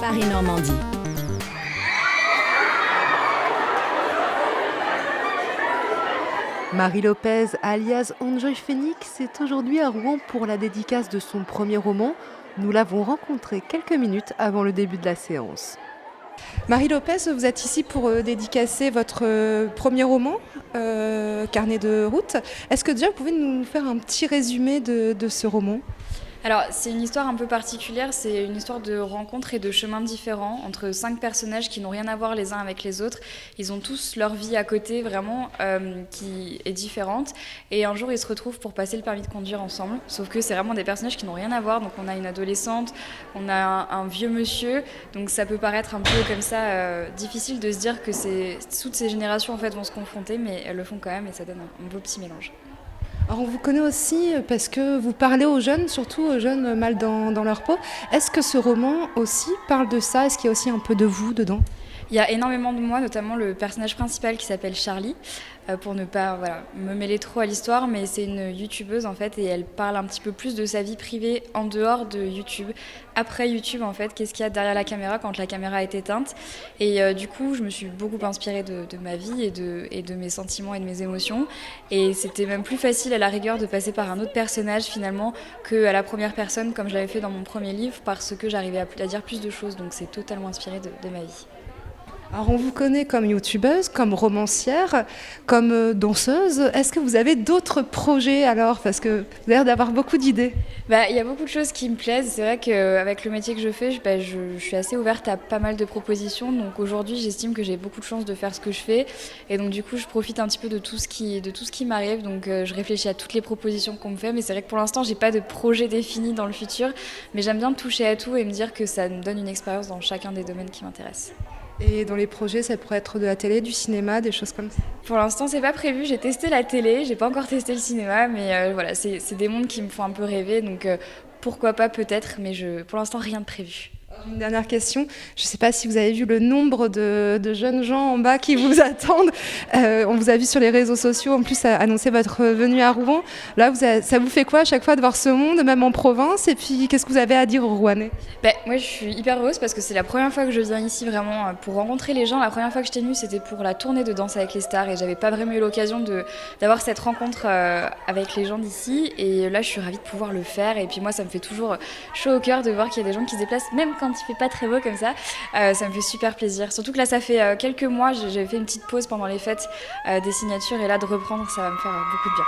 Paris-Normandie. Marie Lopez, alias Enjoy Phoenix, est aujourd'hui à Rouen pour la dédicace de son premier roman. Nous l'avons rencontrée quelques minutes avant le début de la séance. Marie Lopez, vous êtes ici pour dédicacer votre premier roman, Carnet de route. Est-ce que déjà vous pouvez nous faire un petit résumé de ce roman ? Alors, c'est une histoire un peu particulière, c'est une histoire de rencontres et de chemins différents entre 5 personnages qui n'ont rien à voir les uns avec les autres. Ils ont tous leur vie à côté, vraiment, qui est différente. Et un jour, ils se retrouvent pour passer le permis de conduire ensemble. Sauf que c'est vraiment des personnages qui n'ont rien à voir. Donc, on a une adolescente, on a un vieux monsieur. Donc, ça peut paraître un peu comme ça difficile de se dire que toutes ces générations en fait, vont se confronter, mais elles le font quand même et ça donne un beau petit mélange. Alors on vous connaît aussi parce que vous parlez aux jeunes, surtout aux jeunes mal dans leur peau. Est-ce que ce roman aussi parle de ça ? Est-ce qu'il y a aussi un peu de vous dedans ? Il y a énormément de moi, notamment le personnage principal qui s'appelle Charlie, pour ne pas me mêler trop à l'histoire, mais c'est une youtubeuse en fait et elle parle un petit peu plus de sa vie privée en dehors de YouTube. Après YouTube en fait, qu'est-ce qu'il y a derrière la caméra quand la caméra est éteinte ? Et du coup, je me suis beaucoup inspirée de ma vie et de mes sentiments et de mes émotions. Et c'était même plus facile à la rigueur de passer par un autre personnage finalement qu'à la première personne comme je l'avais fait dans mon premier livre parce que j'arrivais à dire plus de choses. Donc c'est totalement inspiré de ma vie. Alors on vous connaît comme youtubeuse, comme romancière, comme danseuse. Est-ce que vous avez d'autres projets alors ? Parce que vous avez l'air d'avoir beaucoup d'idées. Il y a beaucoup de choses qui me plaisent. C'est vrai qu'avec le métier que je fais, je suis assez ouverte à pas mal de propositions. Donc aujourd'hui, j'estime que j'ai beaucoup de chance de faire ce que je fais. Et donc du coup, je profite un petit peu de tout ce qui m'arrive. Donc je réfléchis à toutes les propositions qu'on me fait. Mais c'est vrai que pour l'instant, j'ai pas de projet défini dans le futur. Mais j'aime bien toucher à tout et me dire que ça me donne une expérience dans chacun des domaines qui m'intéressent. Et dans les projets, ça pourrait être de la télé, du cinéma, des choses comme ça ? Pour l'instant, c'est pas prévu. J'ai testé la télé, j'ai pas encore testé le cinéma, mais voilà, c'est des mondes qui me font un peu rêver, donc pourquoi pas peut-être, mais pour l'instant, rien de prévu. Une dernière question, je ne sais pas si vous avez vu le nombre de jeunes gens en bas qui vous attendent. On vous a vu sur les réseaux sociaux, en plus, annoncer votre venue à Rouen. Là, ça vous fait quoi à chaque fois de voir ce monde, même en province ? Et puis, qu'est-ce que vous avez à dire aux Rouennais ? Moi, je suis hyper heureuse parce que c'est la première fois que je viens ici vraiment pour rencontrer les gens. La première fois que j'étais venue, c'était pour la tournée de Danse avec les stars et j'avais pas vraiment eu l'occasion d'avoir cette rencontre avec les gens d'ici. Et là, je suis ravie de pouvoir le faire. Et puis moi, ça me fait toujours chaud au cœur de voir qu'il y a des gens qui se déplacent, même quand il fait pas très beau comme ça. Ça me fait super plaisir. Surtout que là, ça fait quelques mois, j'avais fait une petite pause pendant les fêtes des signatures et là, de reprendre, ça va me faire beaucoup de bien.